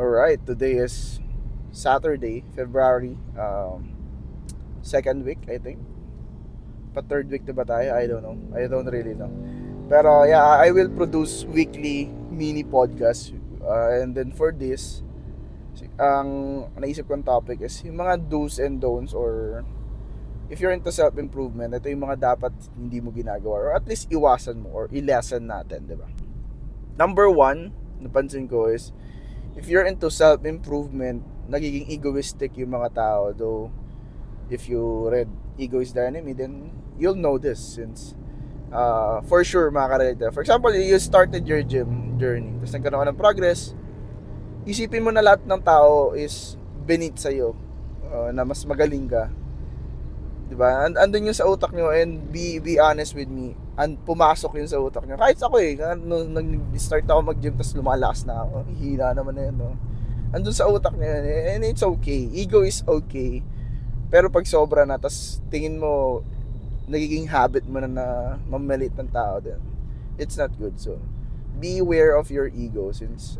Alright, today is Saturday, February, second week, I think. Pa third week na ba tayo? I don't know. I don't really know. Pero yeah, I will produce weekly mini podcast. And then for this, ang naisip kong topic is yung mga do's and don'ts, or if you're into self-improvement, ito yung mga dapat hindi mo ginagawa or at least iwasan mo or i-lesson natin, di ba? Number one, napansin ko is if you're into self-improvement, nagiging egoistic yung mga tao. Though, if you read Ego is the Enemy, then you'll know this since for sure makakarelate. For example, you started your gym journey, tapos nagkaroon ka ng progress, isipin mo na lahat ng tao is beneath sa'yo, na mas magaling ka. Diba? Andun yung sa utak nyo, and be honest with me, pumasok yun sa utak nyo. Kahit ako nung nag-start ako mag-gym tapos lumalakas na ako, hina naman na yun, no? Andun sa utak nyo yun, and it's okay. Ego is okay. Pero pag sobra na, tapos tingin mo nagiging habit mo na mamalit ng tao, then it's not good. So beware of your ego, since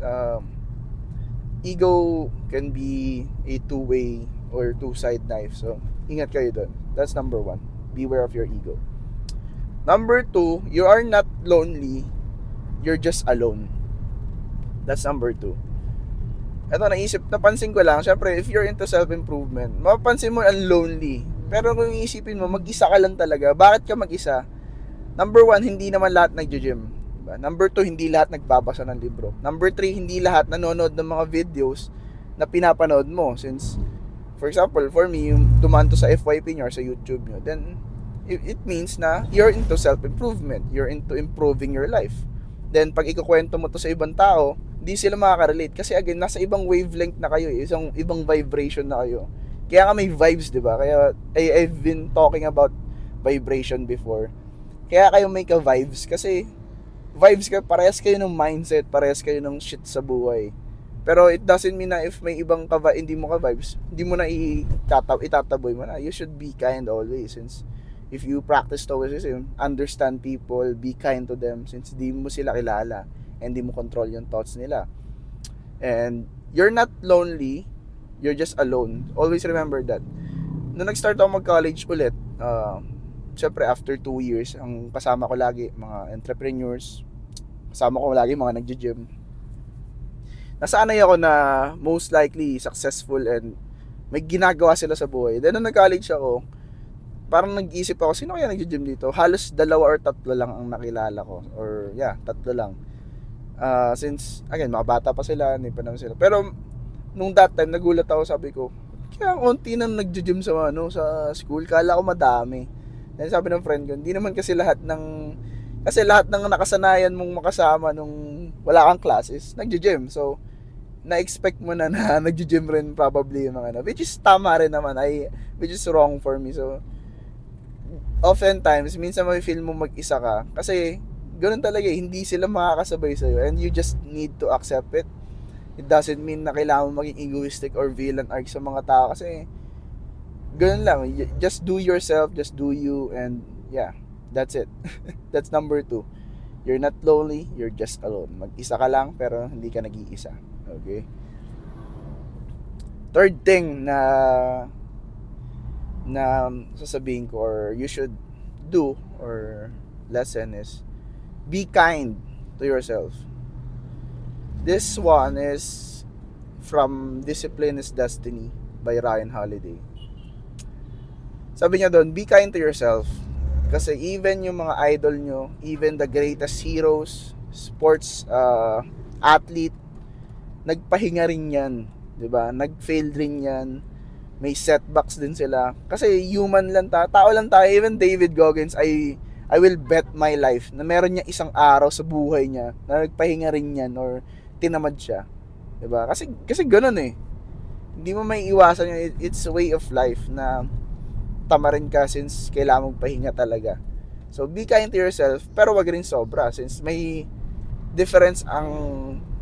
ego can be a two-way or two-side knife. So ingat kayo dun. That's number one. Beware of your ego. Number two, you are not lonely. You're just alone. That's number two. Ito, napansin ko lang, syempre, if you're into self-improvement, mapapansin mo ang lonely. Pero kung iisipin mo, mag-isa ka lang talaga. Bakit ka mag-isa? Number one, hindi naman lahat nag-gym. Diba? Number two, hindi lahat nagbabasa ng libro. Number three, hindi lahat nanonood ng mga videos na pinapanood mo. Since, for example, for me, yung dumaan to sa FYP nyo or sa YouTube nyo, then it means na you're into self-improvement. You're into improving your life. Then, pag ikukwento mo to sa ibang tao, hindi sila makaka-relate. Kasi again, nasa ibang wavelength na kayo. Isang ibang vibration na kayo. Kaya nga may vibes, di ba? Kaya I've been talking about vibration before. Kaya kayo may ka-vibes. Kasi vibes kayo, parehas kayo ng mindset, parehas kayo ng shit sa buhay. Pero it doesn't mean na if may ibang hindi mo ka-vibes, hindi mo na itataboy mo na. You should be kind always, since if you practice stoicism, understand people, be kind to them, since di mo sila kilala and di mo control yung thoughts nila. And you're not lonely, you're just alone. Always remember that. Nung nag-start ako mag-college ulit, syempre after 2 years, ang kasama ko lagi mga entrepreneurs, kasama ko lagi mga nagji-gym. Nasanay ako na most likely successful and may ginagawa sila sa buhay. Then nung nag-college ako, parang nag-isip ako, sino kaya nagji-gym dito? Halos 2 or 3 lang ang nakilala ko. Or 3 lang. Since, again, mga bata pa sila, hindi pa naman sila. Pero, nung that time, nagulat ako, sabi ko, kaya konti nang nagji-gym sa school, kala ko madami. Then sabi ng friend ko, hindi naman kasi lahat ng nakasanayan mong makasama nung wala kang classes, nagji-gym. So, na-expect mo na nagji-gym rin probably yung mga which is tama rin naman, which is wrong for me. So, oftentimes, minsan may feel mo mag-isa ka, kasi ganoon talaga, hindi sila makakasabay sa'yo, and you just need to accept it. It doesn't mean na kailangan mo maging egoistic or villain arc sa mga tao, kasi ganoon lang, just do yourself, just do you, and yeah, that's it. That's number 2. You're not lonely, you're just alone. Mag-isa ka lang, pero hindi ka nag-iisa. Okay? Third thing na sasabihin ko, or you should do, or lesson is, be kind to yourself. This one is from Discipline is Destiny by Ryan Holiday. Sabi niya doon, be kind to yourself. Kasi even yung mga idol nyo, even the greatest heroes, sports athlete, nagpahinga rin yan. Diba? Nag-fail rin yan. May setbacks din sila. Kasi human lang tao lang tayo. Even David Goggins, I will bet my life na meron niya isang araw sa buhay niya na nagpahinga rin yan or tinamad siya. Diba? Kasi ganun eh. Hindi mo may iwasan yun. It's a way of life na tamarin ka since kailangan mong pahinga talaga. So, be kind to yourself, pero wag rin sobra since may difference ang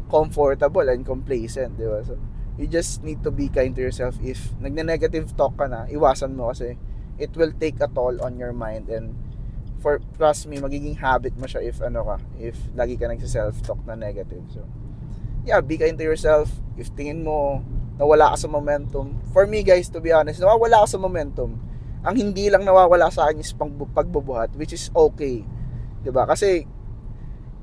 comfortable and complacent, di ba? So, you just need to be kind to yourself. If nagne-negative talk ka na, iwasan mo kasi it will take a toll on your mind, and trust me, magiging habit mo siya if lagi ka nagsa-self-talk na negative. So, yeah, be kind to yourself. If tingin mo nawala ka sa momentum, for me guys, to be honest, nawawala ka sa momentum. Ang hindi lang nawawala sa akin is pagbubuhat, which is okay. 'Di ba? Kasi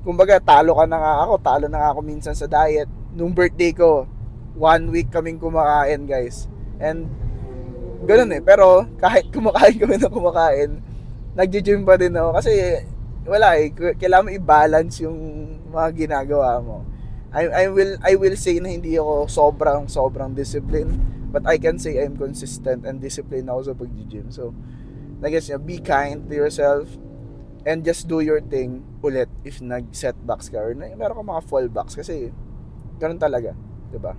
kumbaga talo na nga ako minsan sa diet. Nung birthday ko, 1 week kaming kumakain, guys. And ganun pero kahit kumakain kami na kumakain, nagji-gym pa din ako kasi wala kailangan mo i-balance yung mga ginagawa mo. I will say na hindi ako sobrang disciplined, but I can say I'm consistent and disciplined ako sa pag-gym. So, I guess be kind to yourself and just do your thing ulit if nag-setbacks ka or meron ka mga fallbacks kasi ganun talaga, 'di ba?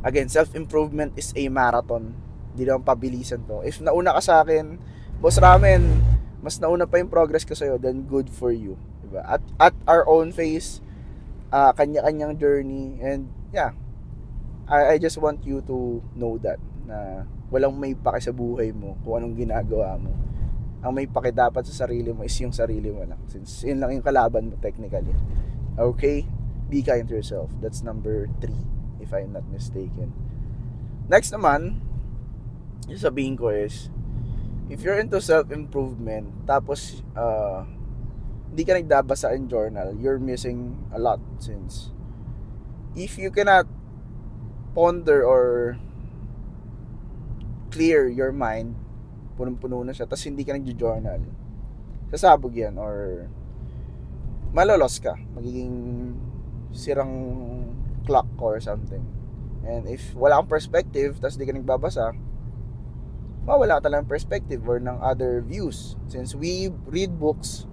Again, self-improvement is a marathon. Hindi naman pabilisan to. If nauna ka sa akin, Boss Ramen, mas nauna pa yung progress ko sa'yo, then good for you. Diba? At our own pace, kanya-kanyang journey, and yeah, I just want you to know that, na walang may paki sa buhay mo kung anong ginagawa mo. Ang may paki dapat sa sarili mo is yung sarili mo lang, since yun lang yung kalaban mo technically. Okay? Be kind to yourself. That's number 3, if I'm not mistaken. Next naman, yung sabihin ko is, if you're into self-improvement, tapos hindi ka nagdabasa in journal, you're missing a lot. Since if you cannot ponder or clear your mind, punong-puno na siya, tapos hindi ka nag-journal, sasabog yan or malolos ka, magiging sirang clock or something. And if wala kang perspective, tapos hindi ka nagbabasa, mawala talagang perspective or ng other views. Since we read books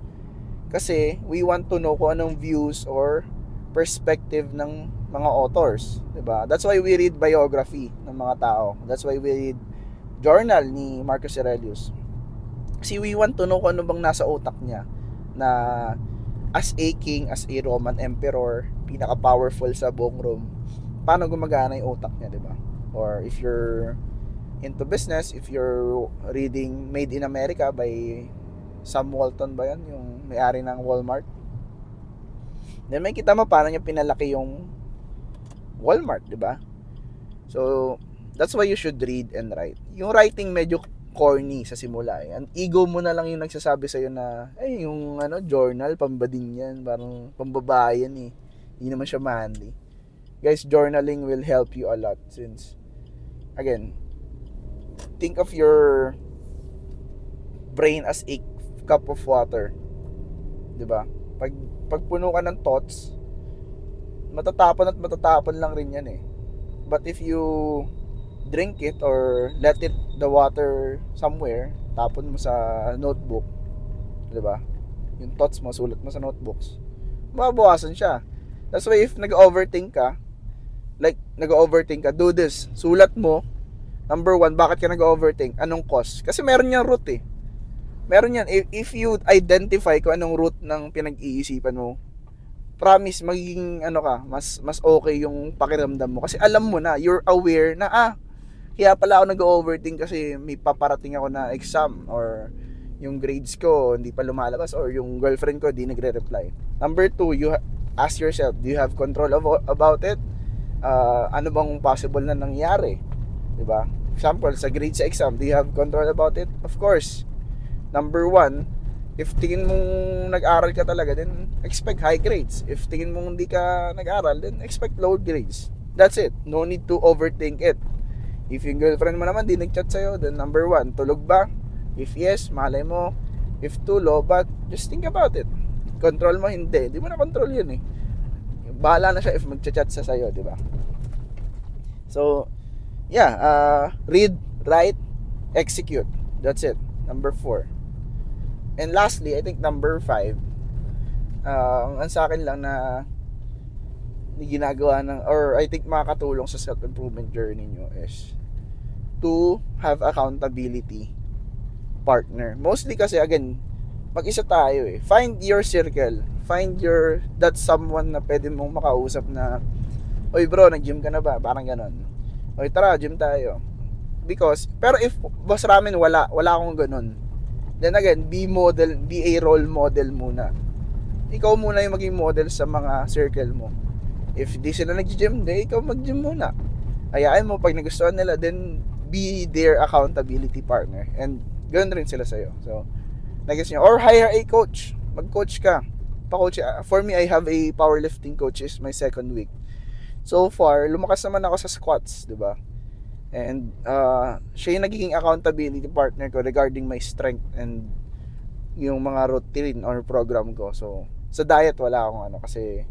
kasi we want to know kung anong views or perspective ng mga authors, 'di ba? That's why we read biography ng mga tao. That's why we read journal ni Marcus Aurelius. Kasi we want to know kung ano bang nasa utak niya, na as a king, as a Roman emperor, pinaka-powerful sa buong Rome, paano gumagana yung utak niya, 'di ba? Or if you're into business, if you're reading Made in America by Sam Walton ba yan, yung may-ari ng Walmart, then may kita mo paano niya pinalaki yung Walmart, di ba? So that's why you should read and write. Yung writing medyo corny sa simula Ang ego mo na lang yung nagsasabi sa'yo na yung journal, pambading yan, parang pambabae yan hindi naman siya manly. Guys, journaling will help you a lot, since again, think of your brain as a cup of water, 'di ba? Pag puno ka ng thoughts, matatapon lang rin yan But if you drink it or let the water somewhere, tapon mo sa notebook, 'di ba? Yung thoughts mo, sulat mo sa notebooks, mababawasan siya. That's why if nag-overthink ka, do this. Sulat mo, number 1, bakit ka nag-overthink? Anong cause? Kasi meron niyang root Meron yan. If you identify kung anong root ng pinag-iisipan mo, promise, magiging mas okay yung pakiramdam mo. Kasi alam mo na, you're aware na, kaya pala ako nag-overthink kasi may paparating ako na exam, or yung grades ko hindi pa lumalabas, or yung girlfriend ko hindi nagre-reply. Number 2, you ask yourself, do you have control about it? Ano bang possible na nangyari? Diba? Example, sa grades sa exam, do you have control about it? Of course. Number 1, if tingin mong nag-aral ka talaga, then expect high grades. If tingin mong hindi ka nag-aral, then expect low grades. That's it. No need to overthink it. If yung girlfriend mo naman di nag-chat sa'yo, then number 1, tulog ba? If yes, malay mo. If too low, but just think about it. Control mo, hindi. Di mo na control yun Bahala na siya if mag-chat sa sa'yo, di ba? So, yeah, read, write, execute. That's it. Number 4. And lastly, I think number 5, ang sa akin lang na ginagawa or I think makakatulong sa self-improvement journey nyo is to have accountability partner. Mostly kasi, again, mag-isa tayo Find your circle. Find that someone na pwede mong makausap na, oy bro, nag-gym ka na ba? Parang ganon. Oy, tara, gym tayo. Pero if Boss Ramen, wala akong ganon, then again, be a role model muna. Ikaw muna yung maging model sa mga circle mo. If di sila nag-gym, di ikaw mag-gym muna. Hayaan mo, pag nagustuhan nila, then be their accountability partner. And ganoon rin sila sa'yo. So, nag-guess nyo. Or hire a coach. Mag-coach ka. Pa-coach. For me, I have a powerlifting coach. Is my second week. So far, lumakas naman ako sa squats, di ba? And siya yung nagiging accountability partner ko regarding my strength and yung mga routine or program ko. So, sa diet wala akong ano kasi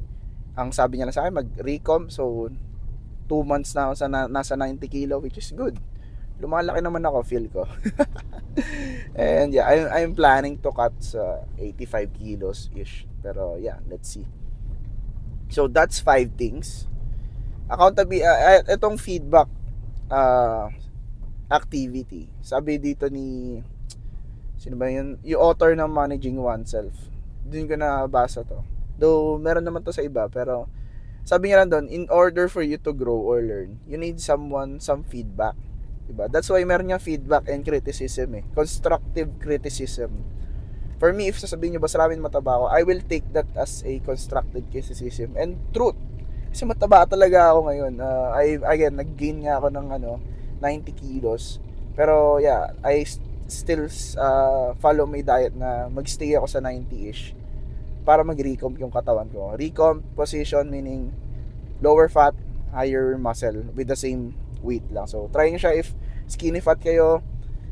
ang sabi niya lang sa akin mag-recomp. So, 2 months na ako sa nasa 90 kilo, which is good. Lumalaki naman ako, feel ko. And yeah, I'm planning to cut sa 85 kilos ish. Pero yeah, let's see. So that's 5 things. Accountability, itong feedback activity. Sabi dito ni sino ba yun? Yung author ng Managing Oneself. Doon ko nabasa to. Though meron naman to sa iba, pero sabi niya lang doon, in order for you to grow or learn, you need some feedback. Diba? That's why meron niya feedback and criticism eh. Constructive criticism. For me, if sasabihin niyo ba salamin mataba ako, I will take that as a constructive criticism and truth. Kasi mataba talaga ako ngayon. Again, nag-gain nga ako ng 90 kilos. Pero yeah, I still follow my diet na magstay ako sa 90-ish para mag-recomp yung katawan ko. Recomp position meaning lower fat, higher muscle with the same weight lang. So, try nyo siya if skinny fat kayo,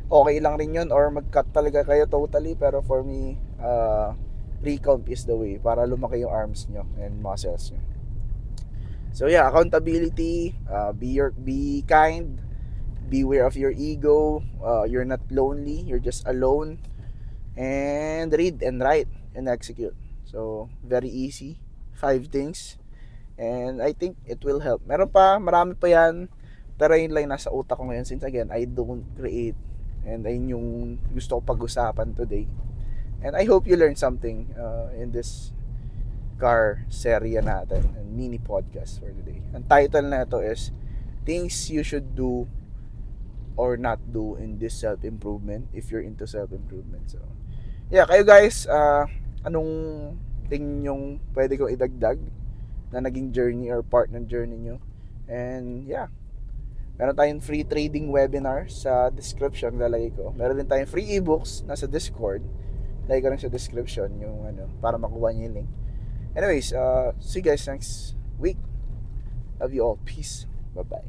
okay lang rin yun, or mag-cut talaga kayo totally. Pero for me, recomp is the way para lumaki yung arms nyo and muscles nyo. So yeah, accountability, be kind, beware of your ego, you're not lonely, you're just alone, and read and write and execute. So very easy, 5 things, and I think it will help. Marami pa yan, pero yun lang nasa utak ko ngayon since again, I don't create, and ayun yung gusto ko pag-usapan today. And I hope you learned something in this car serya natin and mini podcast for today. Ang title na ito is Things You Should Do or Not Do in This Self-Improvement if you're into self-improvement. So, yeah, kayo guys, anong thing yung pwede kong idagdag na naging journey or part ng journey nyo? And yeah, meron tayong free trading webinar sa description, lalagay ko. Meron din tayong free ebooks nasa Discord. Lagay ko rin sa description yung para makuha nyo yung link. Anyways, see you guys next week. Love you all. Peace. Bye-bye.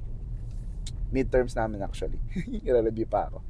Midterms namin actually. I-review pa ako.